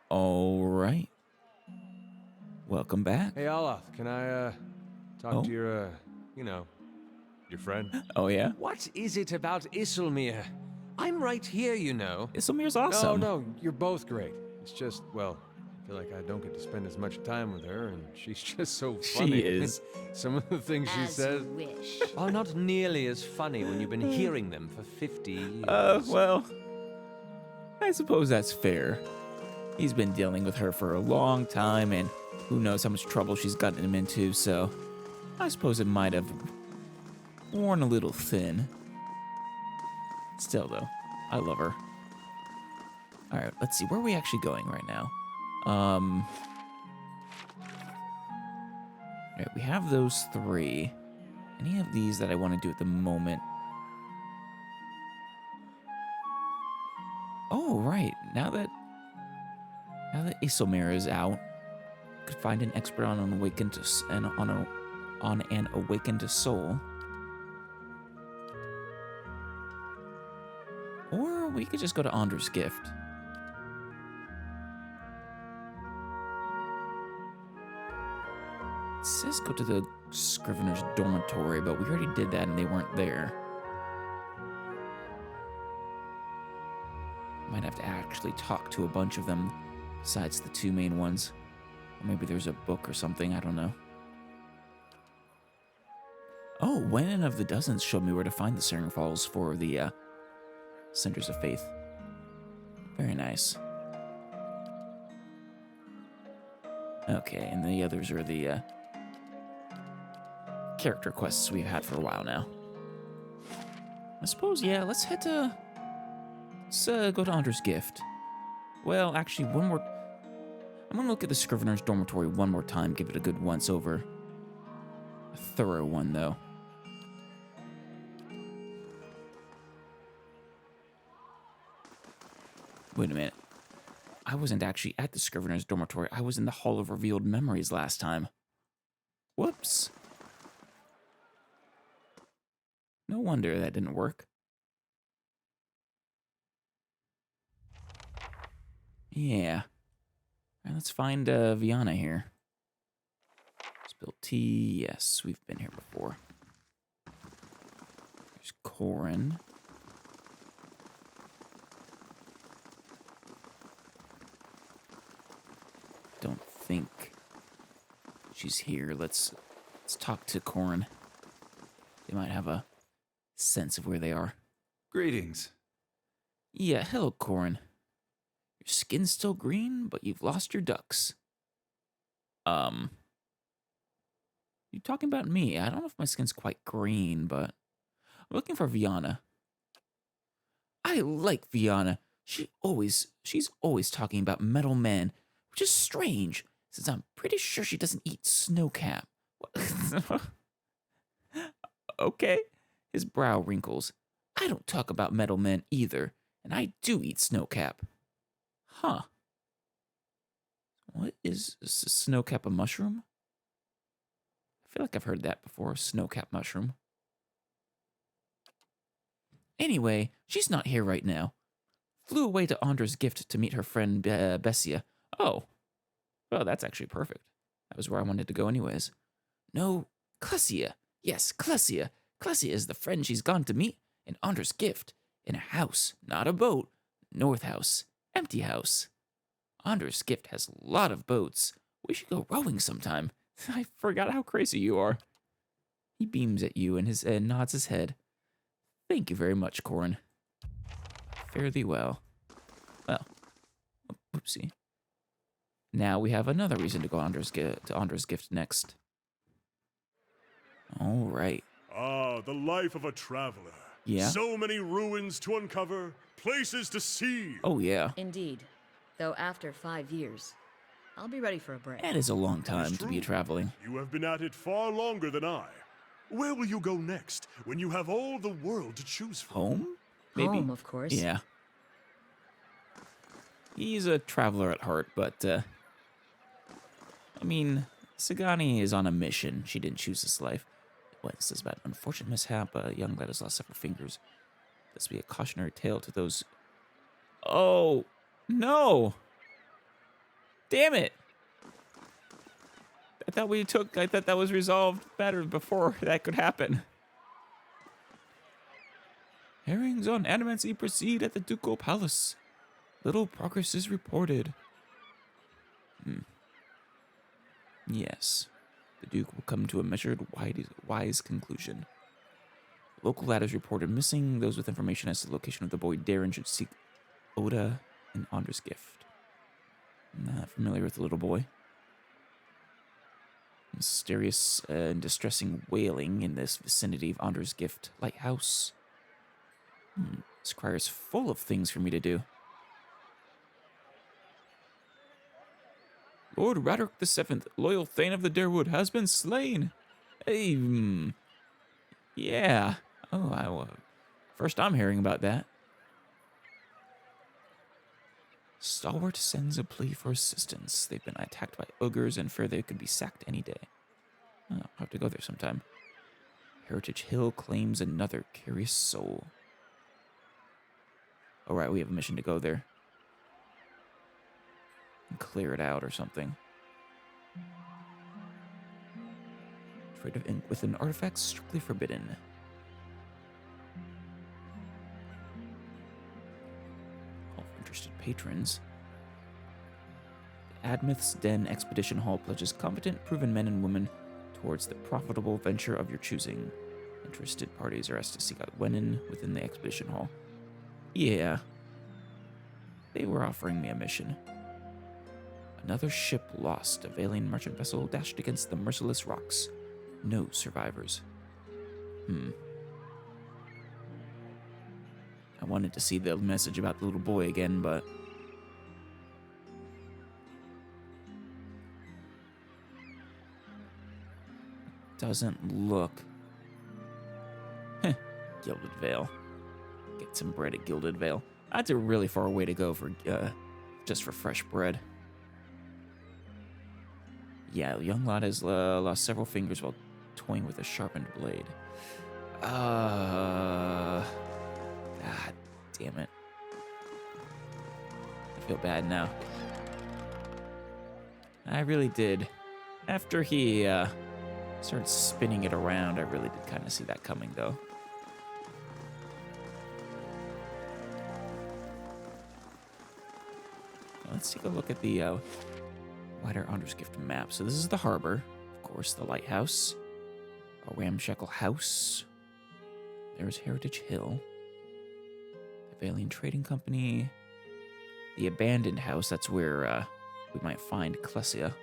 All right. Welcome back. Hey, Olaf, can I, talk to your, your friend? Oh, yeah? What is it about Isilmir? I'm right here, you know. Isilmir's awesome. No, you're both great. It's just, well, I feel like I don't get to spend as much time with her, and she's just so funny. She is. Some of the things she says wish. are not nearly as funny when you've been hearing them for 50 years. Well, I suppose that's fair. He's been dealing with her for a long time, and who knows how much trouble she's gotten him into, so I suppose it might have worn a little thin. Still, though, I love her. All right, let's see. Where are we actually going right now? All right, we have those three. Any of these that I want to do at the moment? Oh, right. Now that Isilmir is out, I could find an expert on an awakened on an awakened soul. Or we could just go to Anders' gift. It says go to the Scrivener's dormitory, but we already did that and they weren't there. Might have to actually talk to a bunch of them besides the two main ones. Or maybe there's a book or something, I don't know. Oh, Wenin of the Dozens showed me where to find the Searing Falls for the Centers of Faith. Very nice. Okay, and the others are the character quests we've had for a while now. I suppose, yeah, let's head to... Let's go to Anders' gift. Well, actually, one more... I'm gonna look at the Scrivener's dormitory one more time, give it a good once-over. A thorough one, though. Wait a minute. I wasn't actually at the Scrivener's dormitory. I was in the Hall of Revealed Memories last time. Whoops. No wonder that didn't work. Yeah. All right, let's find Viana here. Spill tea. Yes, we've been here before. There's Corin. Don't think she's here. Let's talk to Corin. They might have a sense of where they are. Greetings. Yeah, hello, Corin. Your skin's still green, but you've lost your ducks. You talking about me? I don't know if my skin's quite green, but I'm looking for Viana. I like Viana. She's always talking about metal men, which is strange, since I'm pretty sure she doesn't eat snowcap. Okay. His brow wrinkles. I don't talk about metal men either, and I do eat snowcap. Huh. What is snowcap, a mushroom? I feel like I've heard that before, snowcap mushroom. Anyway, she's not here right now. Flew away to Anders' gift to meet her friend Bessia. Oh. Well, that's actually perfect. That was where I wanted to go anyways. No, Klessia. Yes, Klessia. Klessia is the friend she's gone to meet in Anders' gift. In a house, not a boat. North house. Empty house. Anders' gift has a lot of boats. We should go rowing sometime. I forgot how crazy you are. He beams at you and nods his head. Thank you very much, Corin. Fare thee well. Well, oopsie. Now we have another reason to go to Anders' gift next. All right. Ah, the life of a traveler. Yeah. So many ruins to uncover, places to see. Oh, yeah. Indeed. Though after 5 years, I'll be ready for a break. That is a long time That's to be true. traveling. You have been at it far longer than I. Where will you go next when you have all the world to choose from? Home? Maybe. Home, of course. Yeah. He's a traveler at heart, but, I mean, Sagani is on a mission. She didn't choose this life. What is this about? Unfortunate mishap. A young lad has lost several fingers. This will be a cautionary tale to those... Oh, no! Damn it! I thought that was resolved better before that could happen. Herrings on Adamancy proceed at the Ducal Palace. Little progress is reported. Yes. The Duke will come to a measured, wise conclusion. Local ladders reported missing. Those with information as to the location of the boy Darren should seek Oda and Anders' gift. I'm not familiar with the little boy. Mysterious and distressing wailing in this vicinity of Anders' gift lighthouse. This crier is full of things for me to do. Lord Raderick VII, loyal Thane of the Darewood, has been slain. Hey, yeah. Oh, first I'm hearing about that. Stalwart sends a plea for assistance. They've been attacked by ogres and fear they could be sacked any day. I'll have to go there sometime. Heritage Hill claims another curious soul. Alright, we have a mission to go there. And clear it out or something. Trade of ink with an artifact strictly forbidden. All interested patrons. The Admith's Den Expedition Hall pledges competent, proven men and women towards the profitable venture of your choosing. Interested parties are asked to seek out women within the Expedition Hall. Yeah. They were offering me a mission. Another ship lost. A Valian merchant vessel dashed against the merciless rocks. No survivors. I wanted to see the message about the little boy again, but... doesn't look... Gilded Vale. Get some bread at Gilded Vale. That's a really far way to go for just for fresh bread. Yeah, young lad has lost several fingers while toying with a sharpened blade. God damn it. I feel bad now. I really did. After he started spinning it around, I really did kind of see that coming, though. Let's take a look at the wider Anders Gift map. So this is the harbor, of course, the lighthouse, a ramshackle house. There's Heritage Hill, the Valian Trading Company, the abandoned house. That's where we might find Klesia.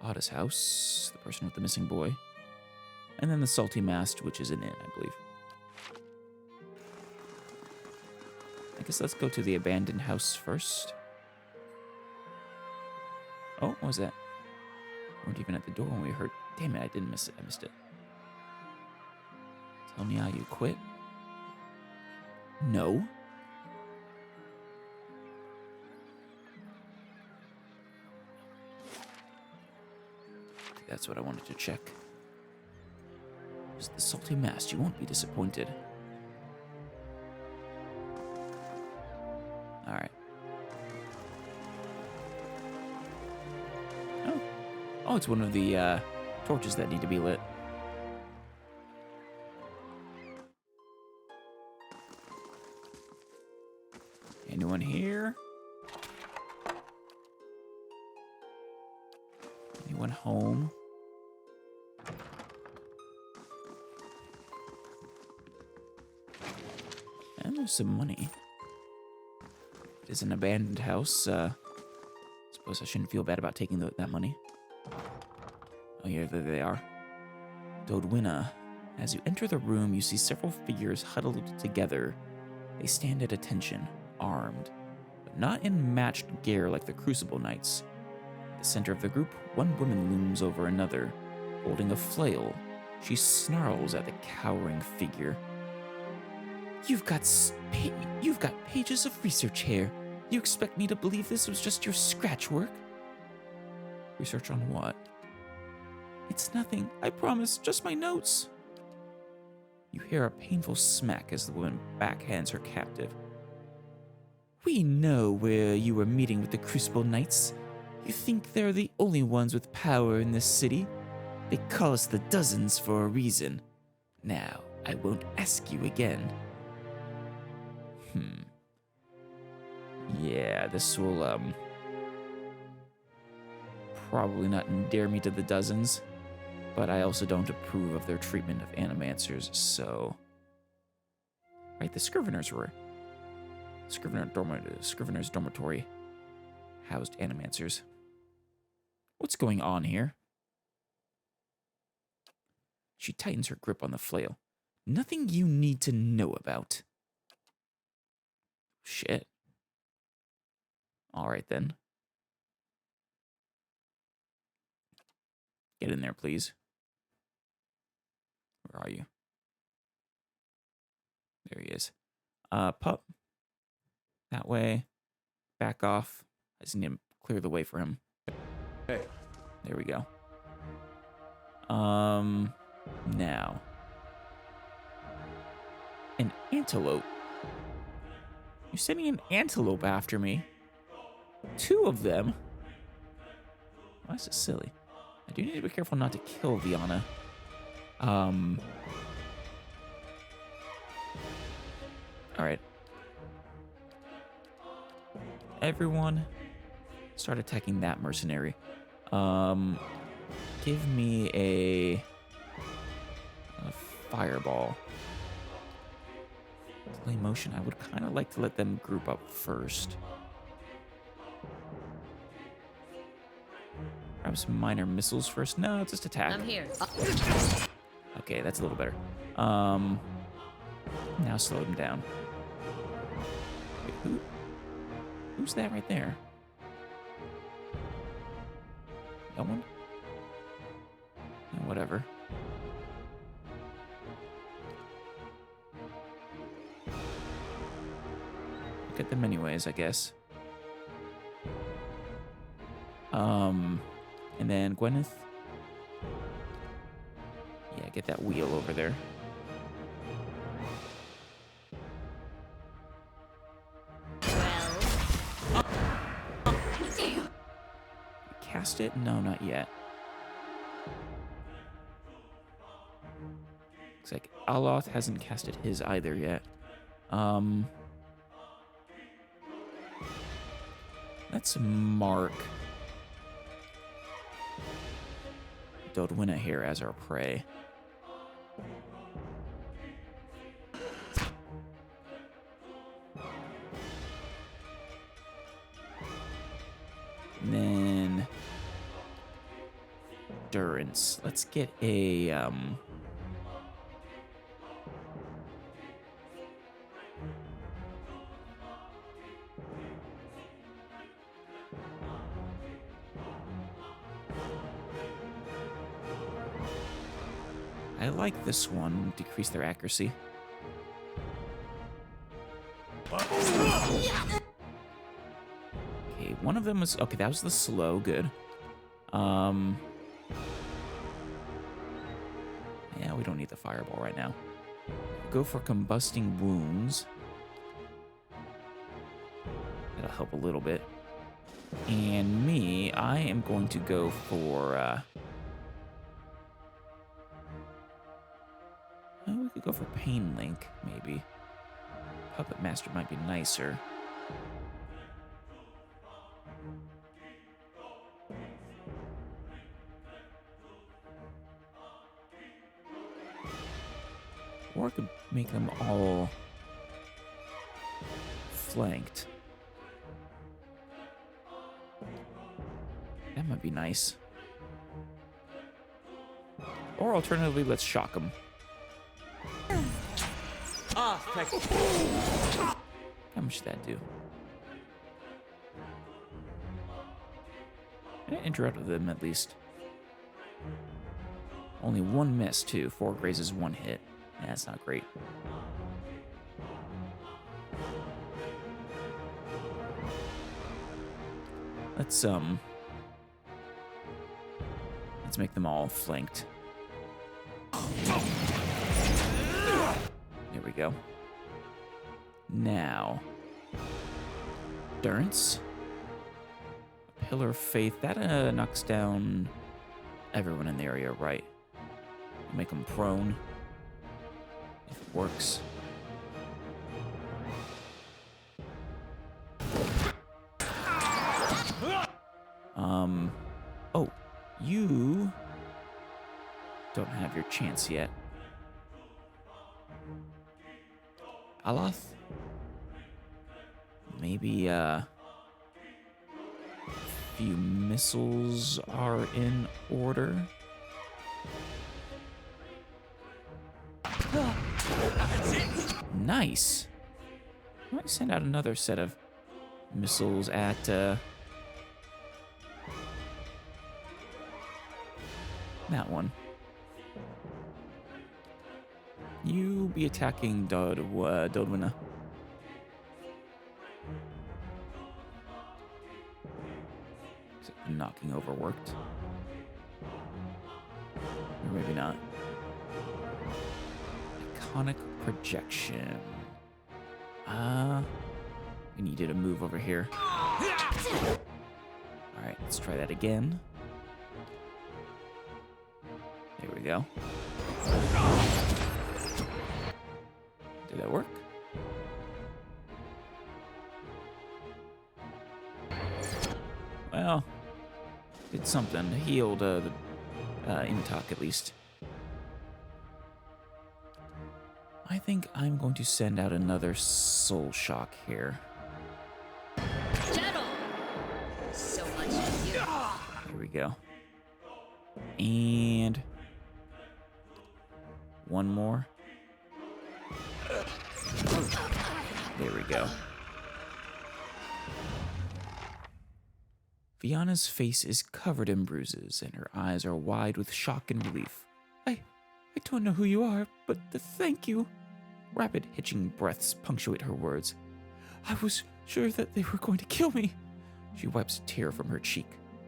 Oda's house, the person with the missing boy, and then the Salty Mast, which is an inn, I believe. I guess let's go to the abandoned house first. Oh, what was that? We weren't even at the door when we heard. Damn it, I didn't miss it. I missed it. Tell me how you quit. No. That's what I wanted to check. It's the Salty Mast. You won't be disappointed. All right. Oh, it's one of the torches that need to be lit. Anyone here? Anyone home? And there's some money. It is an abandoned house. Suppose I shouldn't feel bad about taking that money. Oh, yeah, there they are. Dodwina. As you enter the room, you see several figures huddled together. They stand at attention, armed, but not in matched gear like the Crucible Knights. At the center of the group, one woman looms over another, holding a flail. She snarls at the cowering figure. You've got pages of research here. You expect me to believe this was just your scratch work? Research on what? It's nothing, I promise, just my notes. You hear a painful smack as the woman backhands her captive. We know where you were meeting with the Crucible Knights. You think they're the only ones with power in this city? They call us the Dozens for a reason. Now, I won't ask you again. Yeah, this will, probably not endear me to the Dozens, but I also don't approve of their treatment of animancers, so... Right, the Scrivener's were... Scrivener's dormitory housed animancers. What's going on here? She tightens her grip on the flail. Nothing you need to know about. Shit. Alright then. Get in there, please. Where are you? There he is. Pup. That way. Back off. I just need to clear the way for him. Hey. There we go. Now. An antelope. You're sending an antelope after me. 2 of them. Why is this silly? I do need to be careful not to kill Viana. Alright. Everyone, start attacking that mercenary. Give me a fireball. Delay motion. I would kind of like to let them group up first. Grab some minor missiles first. No, just attack. I'm here. Okay, that's a little better. Now slow them down. Wait, who's that right there? No one? Whatever. Look at them anyways, I guess. And then Gwyneth. Yeah, get that wheel over there. Cast it? No, not yet. Looks like Aloth hasn't casted his either yet. Let's mark Dodwina here as our prey. And then Durance. Let's get a I like this one. Decrease their accuracy. Okay, one of them was... Okay, that was the slow. Good. Yeah, we don't need the fireball right now. Go for combusting wounds. That'll help a little bit. And me, I am going to go for... we could go for Pain Link, maybe. Puppet Master might be nicer. Or I could make them all flanked. That might be nice. Or alternatively, let's shock them. How much did that do? I interrupted them at least. Only 1 miss, too. 4 grazes, 1 hit. Yeah, that's not great. Let's make them all flanked. There we go. Now, Durance, Pillar of Faith. That knocks down everyone in the area, right? Make them prone. If it works. Oh, you don't have your chance yet. Aloth? Maybe, a few missiles are in order. Nice. I might send out another set of missiles at, that one. You be attacking Dodwina. Knocking over worked. Or maybe not. Iconic projection. We needed a move over here. Alright, let's try that again. There we go. Did that work? Well, did something. Healed the Intok at least. I think I'm going to send out another soul shock here. Jettle! So much for you. Here we go. And one more. There we go. Viana's face is covered in bruises, and her eyes are wide with shock and relief. I don't know who you are, but thank you. Rapid, hitching breaths punctuate her words. I was sure that they were going to kill me. She wipes a tear from her cheek,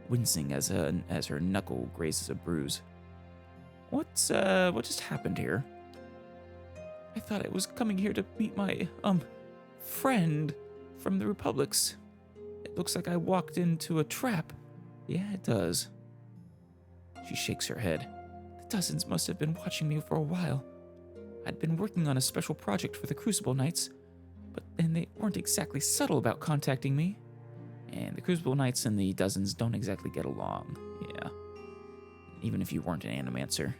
wincing as her knuckle grazes a bruise. What just happened here? I thought I was coming here to meet my, friend from the Republics. It looks like I walked into a trap. Yeah, it does. She shakes her head. The dozens must have been watching me for a while. I'd been working on a special project for the Crucible Knights, but then they weren't exactly subtle about contacting me. And the Crucible Knights and the dozens don't exactly get along. Yeah. Even if you weren't an animancer.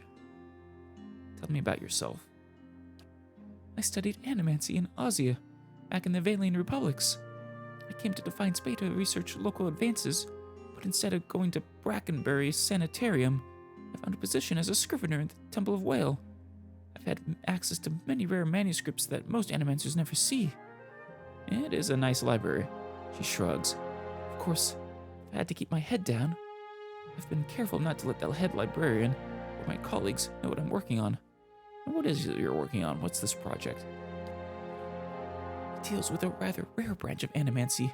Tell me about yourself. I studied animancy in Ozia, back in the Valian Republics. I came to Defiance Bay to research local advances, but instead of going to Brackenbury Sanitarium, I found a position as a scrivener in the Temple of Whale. I've had access to many rare manuscripts that most animancers never see. It is a nice library. She shrugs. Of course, I had to keep my head down. I've been careful not to let the head librarian or my colleagues know what I'm working on. What is it you're working on? What's this project? It deals with a rather rare branch of animancy.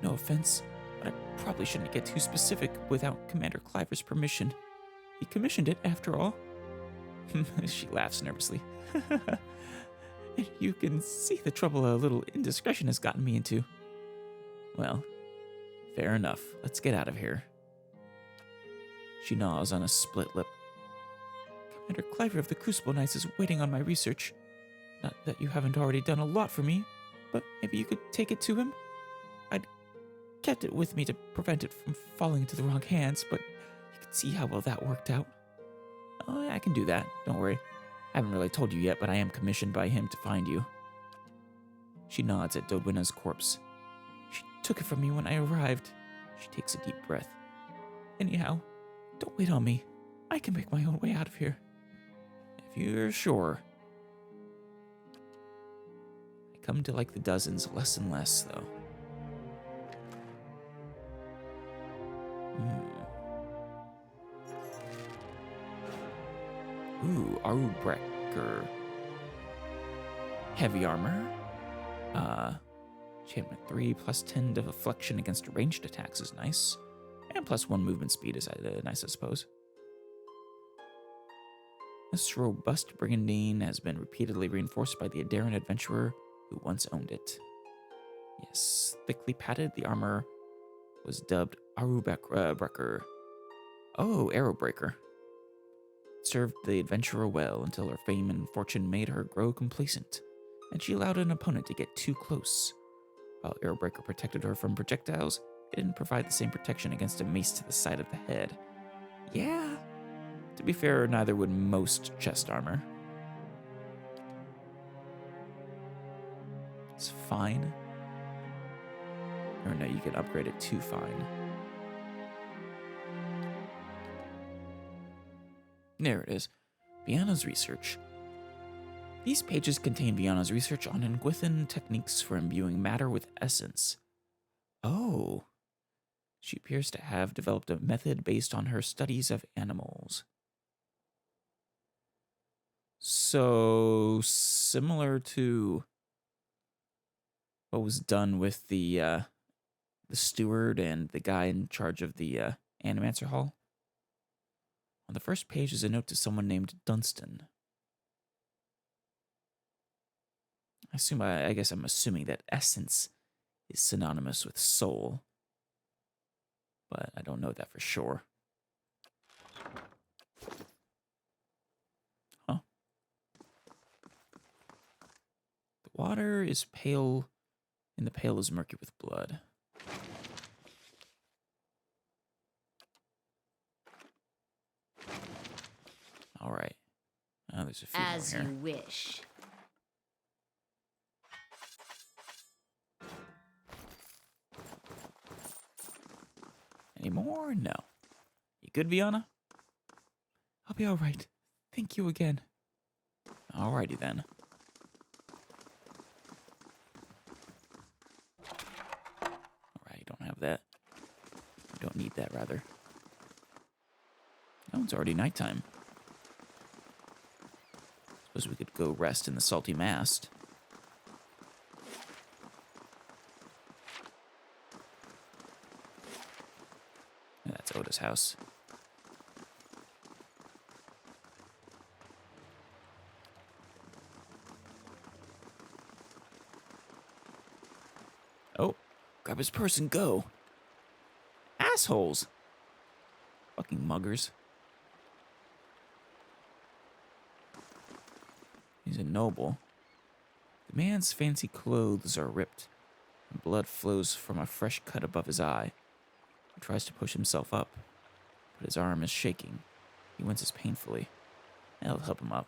No offense, but I probably shouldn't get too specific without Commander Cliver's permission. He commissioned it, after all. She laughs nervously. You can see the trouble a little indiscretion has gotten me into. Well, fair enough. Let's get out of here. She gnaws on a split lip. Commander Cliver of the Crucible Knights is waiting on my research. Not that you haven't already done a lot for me, but maybe you could take it to him? I'd kept it with me to prevent it from falling into the wrong hands, but you can see how well that worked out. Oh, yeah, I can do that. Don't worry. I haven't really told you yet, but I am commissioned by him to find you. She nods at Dodwina's corpse. She took it from me when I arrived. She takes a deep breath. Anyhow, don't wait on me. I can make my own way out of here. If you're sure. I come to like the dozens less and less, though. Ooh, Arubreaker. Heavy armor. Enchantment 3 plus 10 deflection against ranged attacks is nice. And plus 1 movement speed is nice, I suppose. This robust brigandine has been repeatedly reinforced by the Adaran adventurer who once owned it. Yes, thickly padded, the armor was dubbed Arrowbreaker. Oh, Arrowbreaker. Served the adventurer well until her fame and fortune made her grow complacent, and she allowed an opponent to get too close. While Arrowbreaker protected her from projectiles, it didn't provide the same protection against a mace to the side of the head. Yeah. To be fair, neither would most chest armor. It's fine. Or no, you can upgrade it to fine. There it is. Viana's research. These pages contain Viana's research on Nguithan techniques for imbuing matter with essence. Oh. She appears to have developed a method based on her studies of animals. So, similar to what was done with the steward and the guy in charge of the Animancer Hall. On the first page is a note to someone named Dunstan. I guess I'm assuming that essence is synonymous with soul, but I don't know that for sure. Huh. The water is pale, and the pale is murky with blood. All right. Oh, there's a few As more here. you wish. Any more? No. You good, Viana? I'll be all right. Thank you again. Alrighty then. Alright, don't have that. Don't need that, rather. Oh, it's already nighttime. Suppose we could go rest in the salty mast. That's Oda's house. Oh, grab his purse and go. Assholes. Fucking muggers. He's a noble. The man's fancy clothes are ripped, and blood flows from a fresh cut above his eye. He tries to push himself up, but his arm is shaking. He winces painfully. I'll help him up.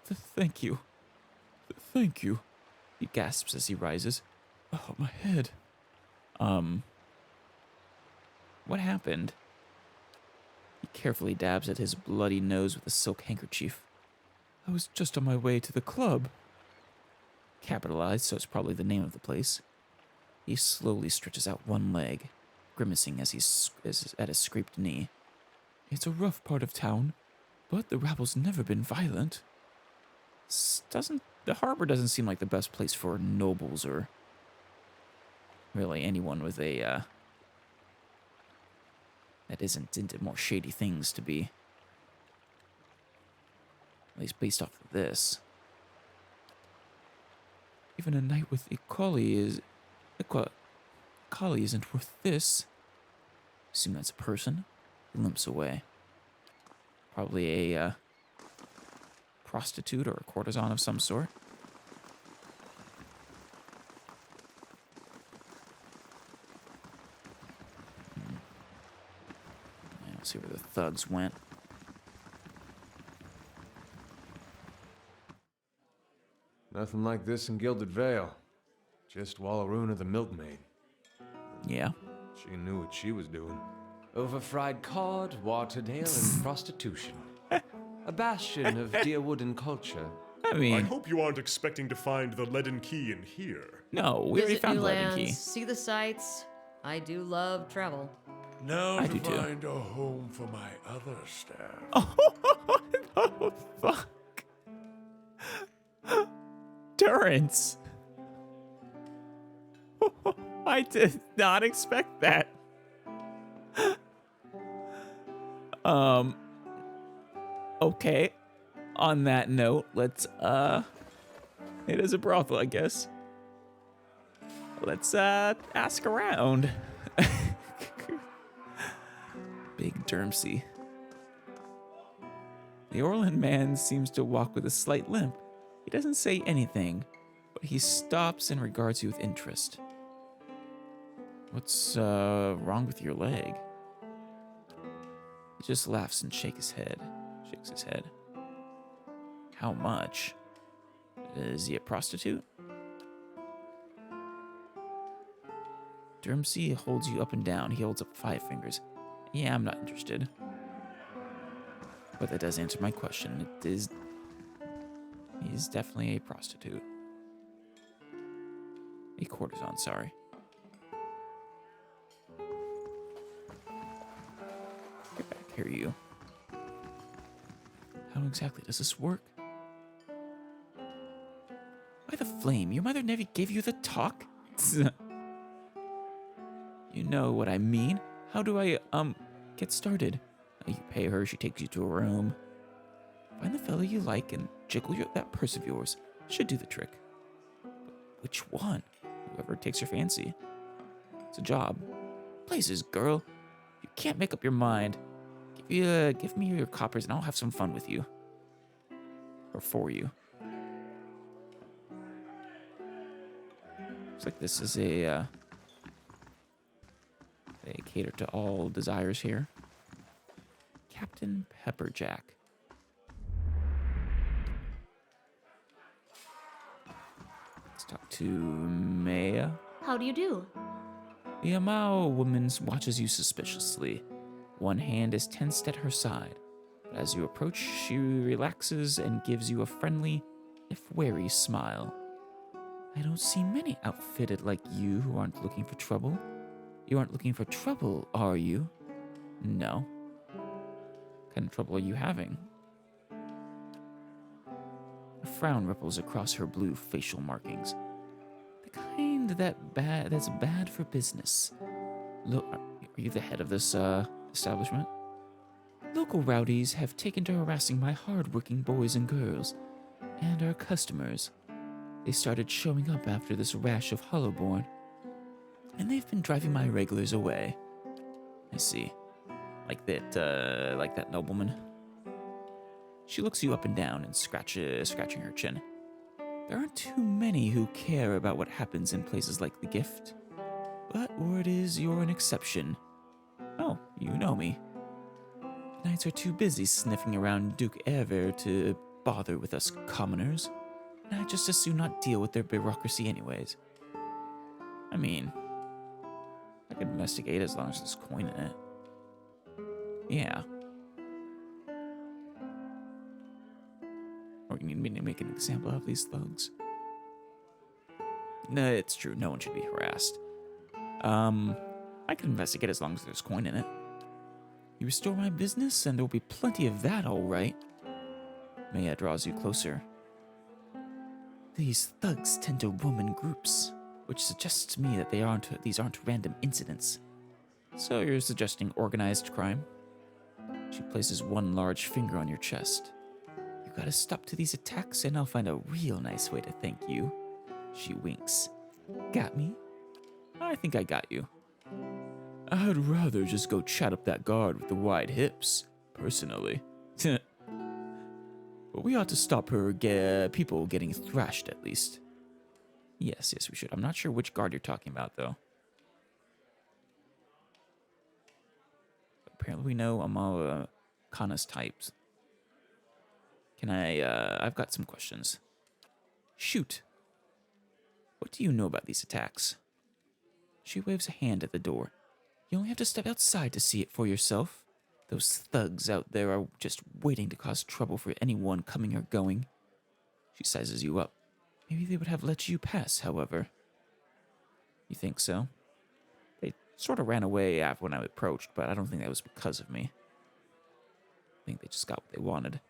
Thank you. Thank you. He gasps as he rises. Oh, my head. What happened? He carefully dabs at his bloody nose with a silk handkerchief. I was just on my way to the club. Capitalized, so it's probably the name of the place. He slowly stretches out one leg, grimacing as he's at his scraped knee. It's a rough part of town, but the rabble's never been violent. The harbor doesn't seem like the best place for nobles or really anyone with a that isn't into more shady things to be. At least based off of this. Even a night with a collie isn't worth this. Assume that's a person. He limps away. Probably a prostitute or a courtesan of some sort. Let's see where the thugs went. Nothing like this in Gilded Vale. Just Wallaruna the milkmaid. Yeah. She knew what she was doing. Overfried cod, Waterdale, and prostitution. A bastion of Deerwooden culture. I I mean, hope you aren't expecting to find the leaden key in here. no, we already Visit found new the Leaden lands, Key. see the sights. I do love travel. Now I to do too. find a home for my other staff. Oh, fuck. Durance. I did not expect that. Okay. On that note, let's, it is a brothel, I guess. Let's, ask around. Big Dermsey. The Orland man seems to walk with a slight limp. He doesn't say anything, but he stops and regards you with interest. What's wrong with your leg? He just laughs and shakes his head. How much? Is he a prostitute? Dermsey holds you up and down. He holds up 5 fingers. Yeah, I'm not interested. But that does answer my question. He's definitely a prostitute. A courtesan, sorry. Get back here, you. How exactly does this work? By the flame, your mother never gave you the talk? You know what I mean. How do I, get started? You pay her, she takes you to a room. Find the fellow you like and jiggle that purse of yours. Should do the trick. But which one? Whoever takes your fancy. It's a job. Places, girl. You can't make up your mind. Give me your coppers and I'll have some fun with you. Or for you. Looks like this is they cater to all desires here. Captain Pepperjack. Let's talk to Maya. How do you do? The Amao woman watches you suspiciously. One hand is tensed at her side. But as you approach, she relaxes and gives you a friendly, if wary, smile. I don't see many outfitted like you who aren't looking for trouble. You aren't looking for trouble, are you? No. What kind of trouble are you having? A frown ripples across her blue facial markings. The kind that's bad for business. Look, are you the head of this establishment? Local rowdies have taken to harassing my hard-working boys and girls, and our customers. They started showing up after this rash of Hollowborn, and they've been driving my regulars away. I see. Like that nobleman. She looks you up and down and scratching her chin. There aren't too many who care about what happens in places like the Gift, but word is you're an exception. Oh, you know me. Nights are too busy sniffing around Duke Ever to bother with us commoners, and I'd just as soon not deal with their bureaucracy anyways. I mean, I could investigate as long as there's coin in it. Yeah. Or you need me to make an example of these thugs? No, it's true. No one should be harassed. I can investigate as long as there's coin in it. You restore my business, and there'll be plenty of that, all right. Maya draws you closer. These thugs tend to roam in groups, which suggests to me that these aren't random incidents. So you're suggesting organized crime? She places one large finger on your chest. You gotta stop to these attacks, and I'll find a real nice way to thank you. She winks. Got me? I think I got you. I'd rather just go chat up that guard with the wide hips, personally. But we ought to stop people getting thrashed, at least. Yes, we should. I'm not sure which guard you're talking about, though. Apparently we know Amala Kana's types. I've got some questions. Shoot. What do you know about these attacks? She waves a hand at the door. You only have to step outside to see it for yourself. Those thugs out there are just waiting to cause trouble for anyone coming or going. She sizes you up. Maybe they would have let you pass, however. You think so? They sort of ran away after when I approached, but I don't think that was because of me. I think they just got what they wanted.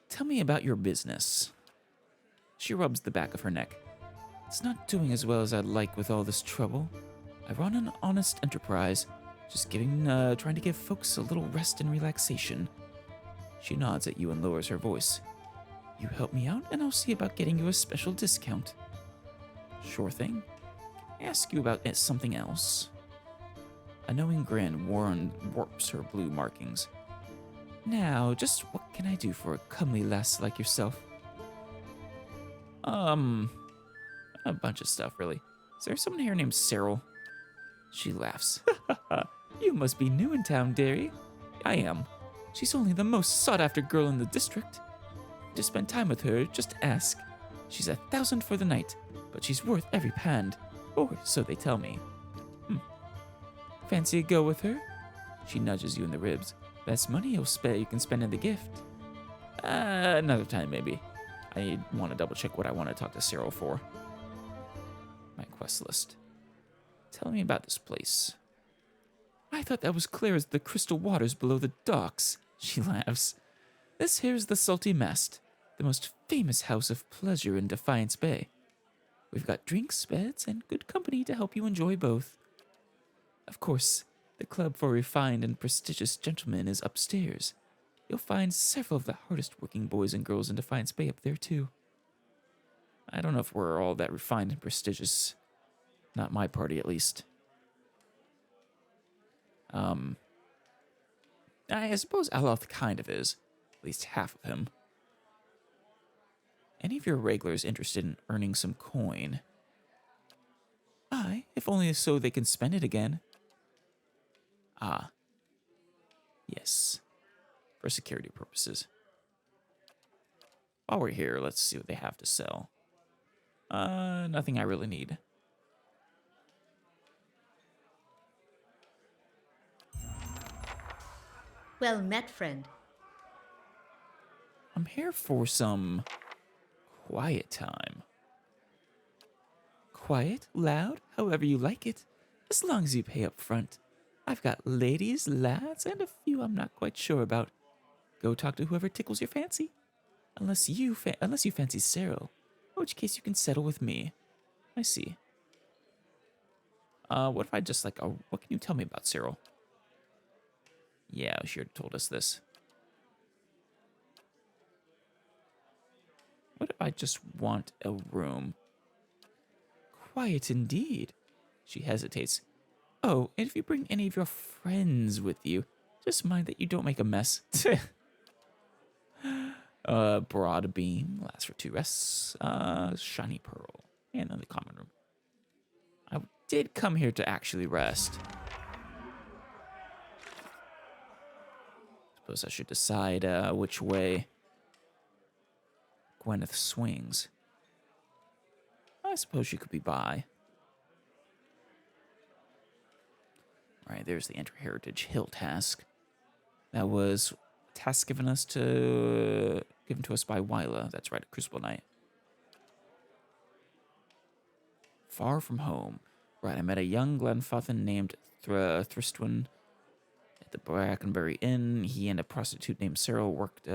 Tell me about your business. She rubs the back of her neck. It's not doing as well as I'd like with all this trouble. I run an honest enterprise, just trying to give folks a little rest and relaxation. She nods at you and lowers her voice. You help me out, and I'll see about getting you a special discount. Sure thing. Can I ask you about something else? A knowing grin warps her blue markings. Now, just what can I do for a comely lass like yourself? A bunch of stuff, really. Is there someone here named Cyril? She laughs. You must be new in town, dearie. I am. She's only the most sought-after girl in the district. To spend time with her, just ask. She's 1,000 for the night, but she's worth every pound, or so they tell me. Fancy a go with her? She nudges you in the ribs. Best money you can spend in the gift. Another time, maybe. I want to double check what I want to talk to Cyril for. My quest list. Tell me about this place. I thought that was clear as the crystal waters below the docks. She laughs. This here's the Salty Mast, the most famous house of pleasure in Defiance Bay. We've got drinks, beds, and good company to help you enjoy both. Of course, the club for refined and prestigious gentlemen is upstairs. You'll find several of the hardest working boys and girls in Defiance Bay up there, too. I don't know if we're all that refined and prestigious. Not my party, at least. I suppose Aloth kind of is. At least half of him. Any of your regulars interested in earning some coin? Aye, if only so they can spend it again. Ah. Yes. For security purposes. While we're here, let's see what they have to sell. Nothing I really need. Well met, friend. I'm here for some quiet time. Quiet, loud, however you like it, as long as you pay up front. I've got ladies, lads, and a few I'm not quite sure about. Go talk to whoever tickles your fancy. Unless you fancy Cyril, in which case you can settle with me. I see. What if I just what can you tell me about Cyril? Yeah, she already told us this. What if I just want a room? Quiet indeed. She hesitates. Oh, and if you bring any of your friends with you, just mind that you don't make a mess. Broad beam lasts for 2 rests. Shiny pearl. And then the common room. I did come here to actually rest. Suppose I should decide which way Gwyneth swings. I suppose she could be by. Right, there's the Inter-Heritage Hill task. That was a task given to us by Wyla. That's right, at Crucible Night. Far from home. Right, I met a young Glenfathan named Thristwin at the Brackenbury Inn. He and a prostitute named Cyril worked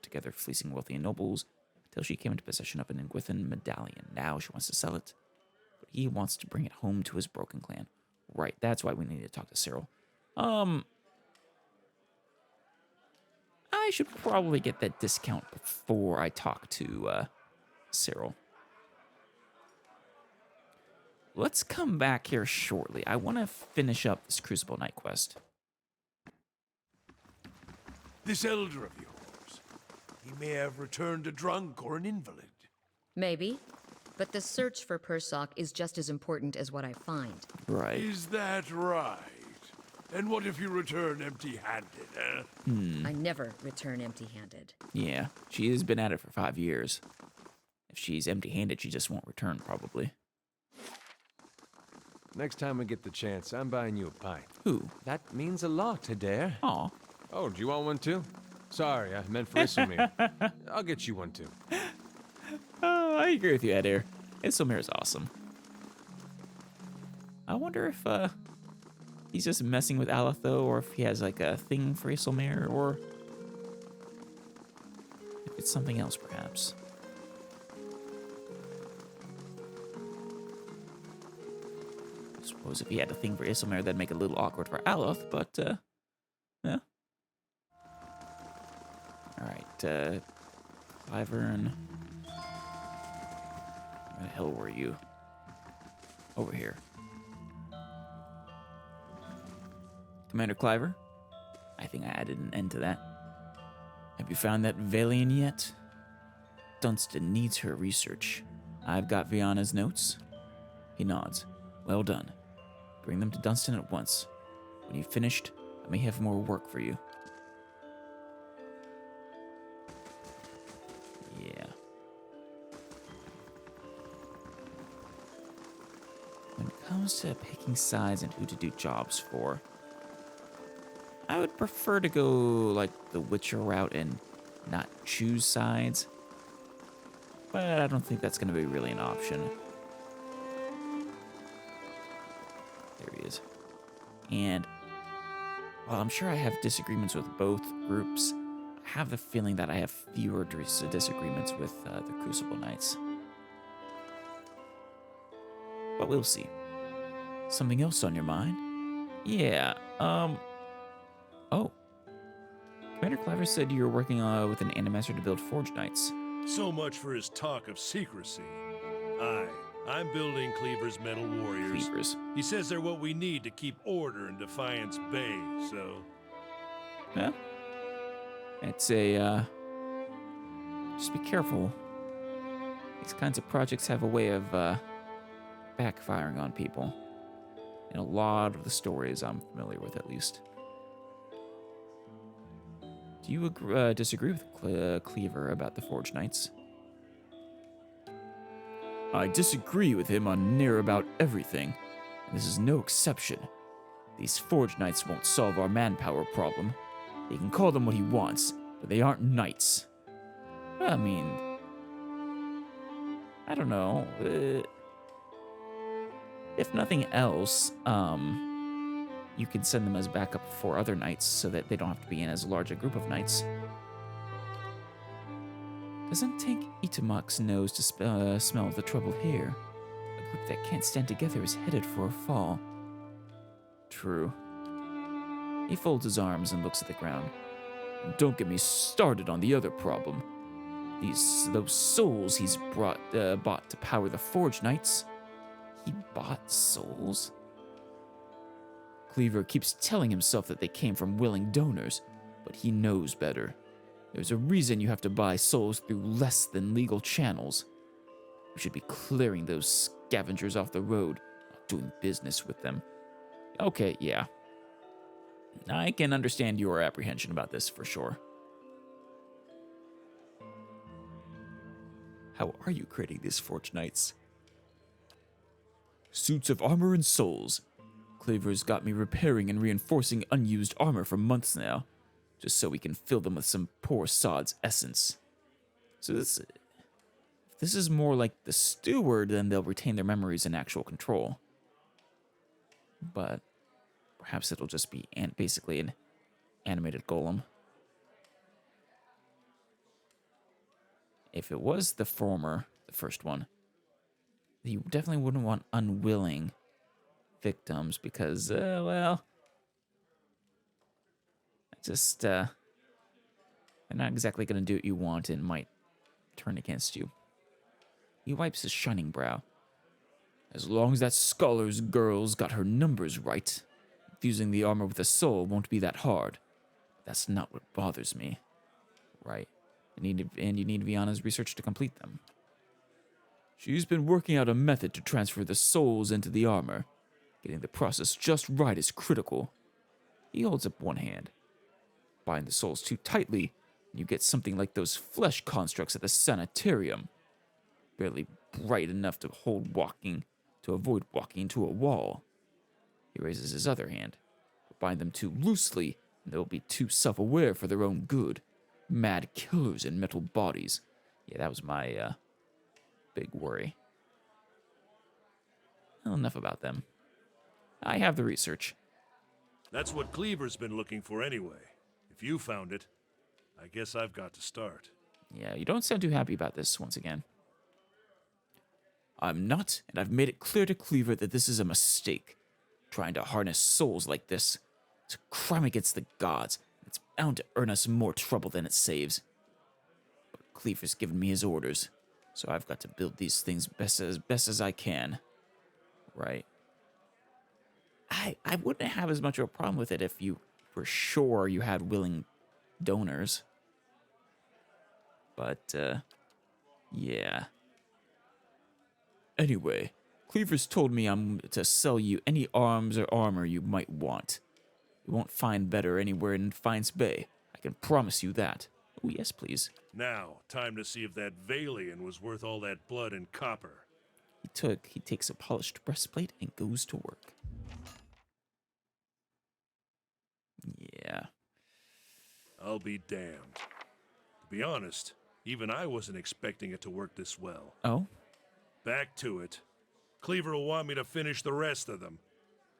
together, fleecing wealthy nobles, until she came into possession of an Ingwithan medallion. Now she wants to sell it, but he wants to bring it home to his broken clan. Right, that's why we need to talk to Cyril. I should probably get that discount before I talk to Cyril. Let's come back here shortly. I want to finish up this Crucible Night quest. This elder of yours, he may have returned a drunk or an invalid. Maybe. But the search for Persock is just as important as what I find. Right. Is that right? And what if you return empty-handed, eh? I never return empty-handed. Yeah, she has been at it for 5 years. If she's empty-handed, she just won't return, probably. Next time we get the chance, I'm buying you a pint. Who? That means a lot, Adair. Aw. Oh, do you want one too? Sorry, I meant for Isomir. I'll get you one too. I agree with you, Adair. Isilmir is awesome. I wonder if he's just messing with Aleph, though, or if he has like a thing for Isilmir, or if it's something else, perhaps. I suppose if he had a thing for Isilmir, that'd make it a little awkward for Aleph, but yeah. All right, Wyvern. Where the hell were you? Over here. Commander Cliver, I think I added an end to that. Have you found that Valian yet? Dunstan needs her research. I've got Viana's notes. He nods. Well done. Bring them to Dunstan at once. When you've finished, I may have more work for you. Yeah. When it comes to picking sides and who to do jobs for, I would prefer to go like the Witcher route and not choose sides. But I don't think that's going to be really an option. There he is. And while I'm sure I have disagreements with both groups, I have the feeling that I have fewer disagreements with the Crucible Knights. But we'll see. Something else on your mind? Yeah, oh. Commander Clever said you were working with an animaster to build Forge Knights. So much for his talk of secrecy. I'm building Cleaver's Metal Warriors. Cleavers. He says they're what we need to keep order in Defiance Bay, so... Yeah. It's a, just be careful. These kinds of projects have a way of, backfiring on people. In a lot of the stories I'm familiar with, at least. Do you disagree with Cleaver about the Forge Knights? I disagree with him on near about everything. And this is no exception. These Forge Knights won't solve our manpower problem. He can call them what he wants, but they aren't knights. I mean, I don't know. If nothing else, you can send them as backup for other knights so that they don't have to be in as large a group of knights. Doesn't take Itamak's nose to smell the trouble here. A group that can't stand together is headed for a fall. True. He folds his arms and looks at the ground. Don't get me started on the other problem. Those souls he's bought to power the Forge Knights. He bought souls? Cleaver keeps telling himself that they came from willing donors, but he knows better. There's a reason you have to buy souls through less than legal channels. We should be clearing those scavengers off the road, not doing business with them. Okay, yeah. I can understand your apprehension about this for sure. How are you creating these Forge Knights? Suits of armor and souls. Cleaver's got me repairing and reinforcing unused armor for months now, just so we can fill them with some poor sod's essence. So if this is more like the steward, then they'll retain their memories and actual control. But perhaps it'll just be basically an animated golem. If it was the former, the first one, you definitely wouldn't want unwilling victims because, well, just, they're not exactly going to do what you want and might turn against you. He wipes his shining brow. As long as that scholar's girl's got her numbers right, fusing the armor with a soul won't be that hard. That's not what bothers me. Right. And you need Viana's research to complete them. She's been working out a method to transfer the souls into the armor. Getting the process just right is critical. He holds up one hand. Bind the souls too tightly, and you get something like those flesh constructs at the sanitarium. Barely bright enough to avoid walking into a wall. He raises his other hand. Bind them too loosely, and they'll be too self-aware for their own good. Mad killers in metal bodies. Yeah, that was my, big worry. Well, enough about them. I have the research. That's what Cleaver's been looking for anyway. If you found it, I guess I've got to start. Yeah, you don't sound too happy about this once again. I'm not, and I've made it clear to Cleaver that this is a mistake. Trying to harness souls like this. It's a crime against the gods. It's bound to earn us more trouble than it saves. But Cleaver's given me his orders, so I've got to build these things best as I can. Right. I wouldn't have as much of a problem with it if you were sure you had willing donors. But, yeah. Anyway, Cleaver's told me I'm to sell you any arms or armor you might want. You won't find better anywhere in Defiance Bay. I can promise you that. Oh, yes, please. Now, time to see if that Valian was worth all that blood and copper. He takes a polished breastplate and goes to work. Yeah. I'll be damned. To be honest, even I wasn't expecting it to work this well. Oh? Back to it. Cleaver will want me to finish the rest of them.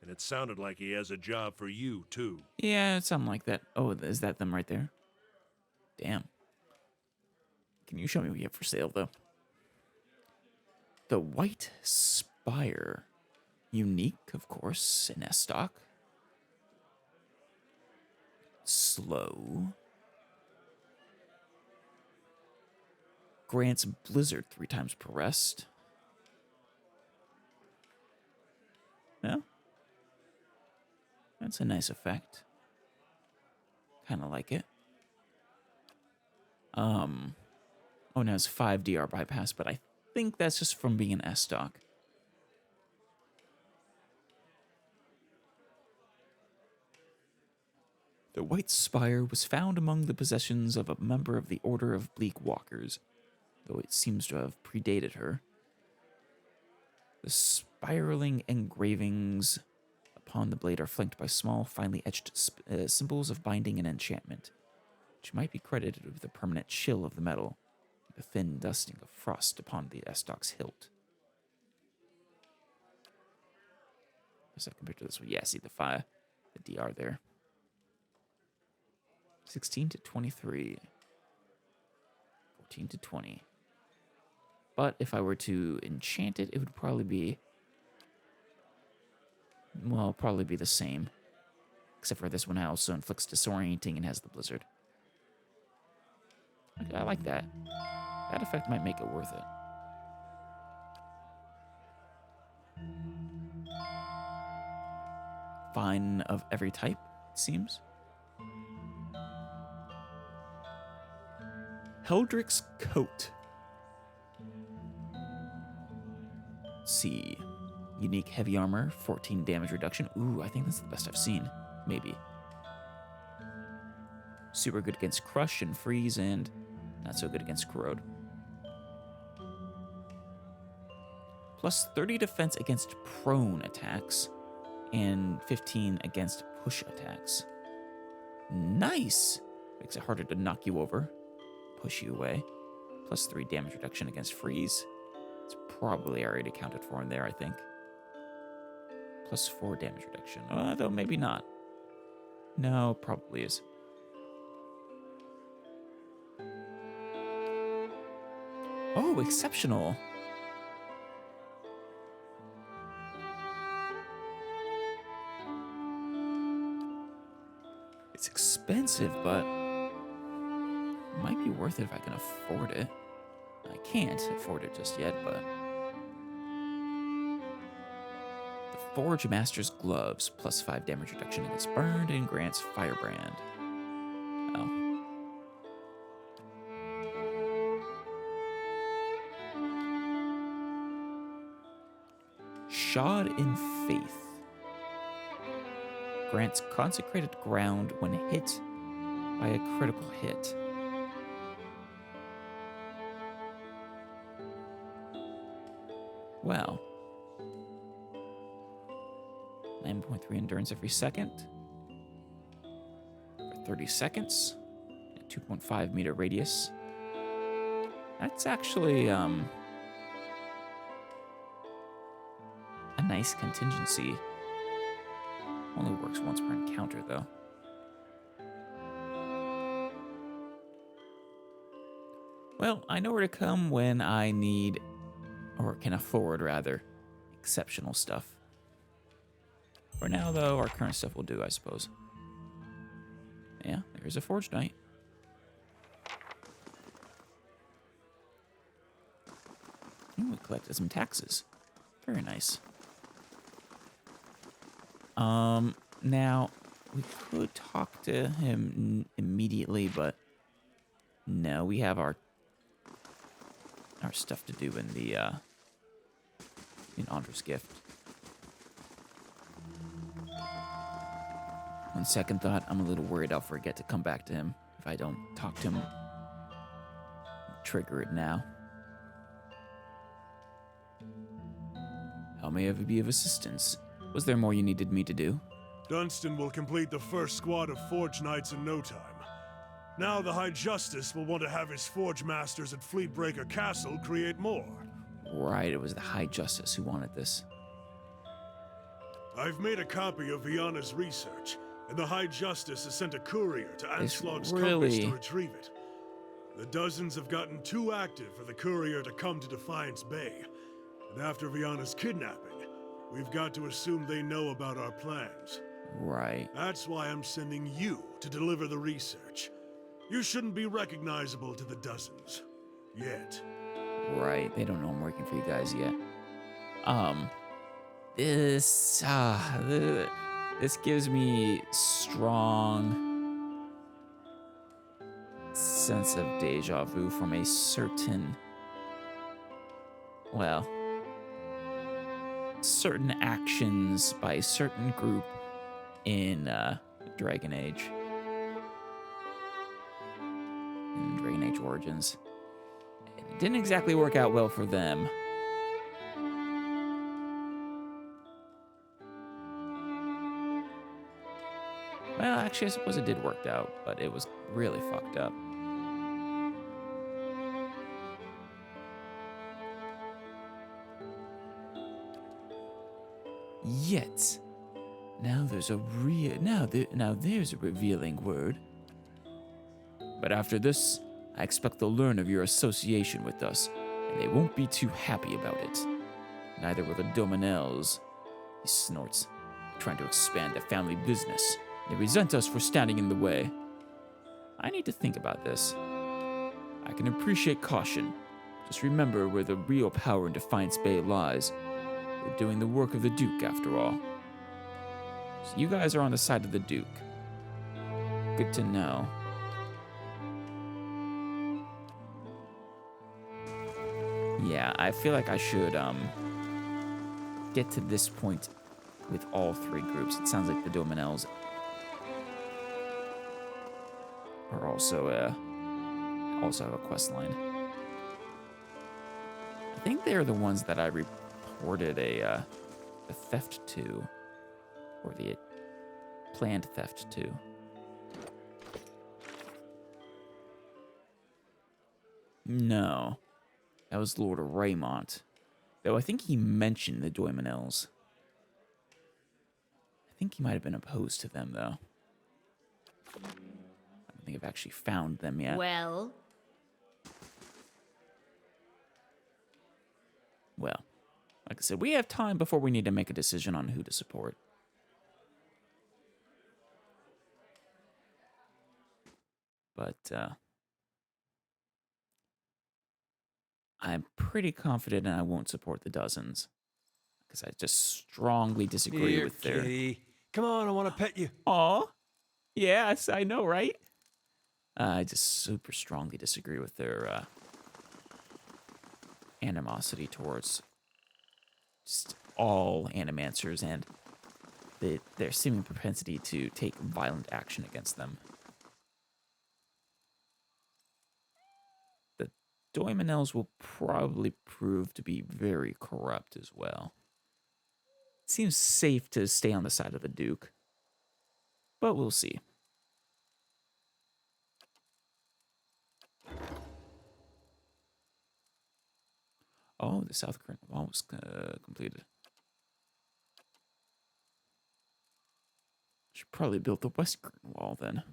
And it sounded like he has a job for you, too. Yeah, something like that. Oh, is that them right there? Damn. Can you show me what you have for sale, though? The White Spire. Unique, of course, in S-Stock. Slow. Grants Blizzard 3 times per rest. No? That's a nice effect. Kind of like it. Oh, now it's 5 DR bypass, but I think that's just from being an S-Stock. The White Spire was found among the possessions of a member of the Order of Bleak Walkers, though it seems to have predated her. The spiraling engravings upon the blade are flanked by small, finely etched symbols of binding and enchantment, which might be credited with the permanent chill of the metal, the thin dusting of frost upon the S-Stock's hilt. As I compare to this one, yeah, see the fire, the DR there. 16 to 23. 14 to 20. But if I were to enchant it, it would probably be... well, probably be the same. Except for this one also inflicts disorienting and has the blizzard. I like that. That effect might make it worth it. Fine of every type, it seems. Heldrick's Coat. Let's see. Unique heavy armor, 14 damage reduction. Ooh, I think that's the best I've seen. Maybe. Super good against crush and freeze, and not so good against corrode. Plus 30 defense against prone attacks, and 15 against push attacks. Nice! Makes it harder to knock you over, push you away. Plus 3 damage reduction against freeze. It's probably already accounted for in there, I think. Plus 4 damage reduction. Though maybe not. No, probably is. Oh, exceptional. It's expensive, but it might be worth it if I can afford it. I can't afford it just yet, but... The Forge Master's Gloves, plus 5 damage reduction against burned and grants Firebrand. Oh. Shod in Faith. Grants consecrated ground when hit by a critical hit. Well. 9.3 endurance every second. For 30 seconds. 2.5 meter radius. That's actually, a nice contingency. Only works once per encounter, though. Well, I know where to come when I need, or can afford, rather, exceptional stuff. For now, though, our current stuff will do, I suppose. Yeah, there's a Forge Knight. Ooh, we collected some taxes. Very nice. Now, we could talk to him immediately, but no, we have our stuff to do in the, in Andra's gift. On second thought, I'm a little worried I'll forget to come back to him if I don't talk to him. Trigger it now. How may I be of assistance? Was there more you needed me to do? Dunstan will complete the first squad of Forge Knights in no time. Now the High Justice will want to have his Forge Masters at Fleetbreaker Castle create more. Right, it was the High Justice who wanted this. I've made a copy of Viana's research, and the High Justice has sent a courier to Anslog's compass to retrieve it. The dozens have gotten too active for the courier to come to Defiance Bay. And after Viana's kidnapping, we've got to assume they know about our plans. Right. That's why I'm sending you to deliver the research. You shouldn't be recognizable to the dozens. Yet. Right, they don't know I'm working for you guys yet. This gives me strong sense of deja vu from a certain, well, certain actions by a certain group in Dragon Age. In Dragon Age Origins. It didn't exactly work out well for them. Well, actually, I suppose it did work out, but it was really fucked up. Yet, now there's a there's a revealing word. But after this, I expect they'll learn of your association with us, and they won't be too happy about it. Neither will the Dominels. He snorts, trying to expand a family business. They resent us for standing in the way. I need to think about this. I can appreciate caution. Just remember where the real power in Defiance Bay lies. We're doing the work of the Duke, after all. So you guys are on the side of the Duke. Good to know. Yeah, I feel like I should get to this point with all three groups. It sounds like the Dominels are also have a quest line. I think they're the ones that I reported a theft to, or the planned theft to. No, that was Lord of Raymont. Though I think he mentioned the Dominels. I think he might have been opposed to them, though. I don't think I've actually found them yet. Well, like I said, we have time before we need to make a decision on who to support. But, I'm pretty confident I won't support the dozens. Because I just strongly disagree Here, with their... kitty. Come on, I want to pet you. Aw. Yes, I know, right? I just super strongly disagree with their animosity towards just all animancers and their seeming propensity to take violent action against them. The Dominels will probably prove to be very corrupt as well. It seems safe to stay on the side of the Duke, but we'll see. Oh, the South Current Wall was completed. Should probably build the West Current Wall then.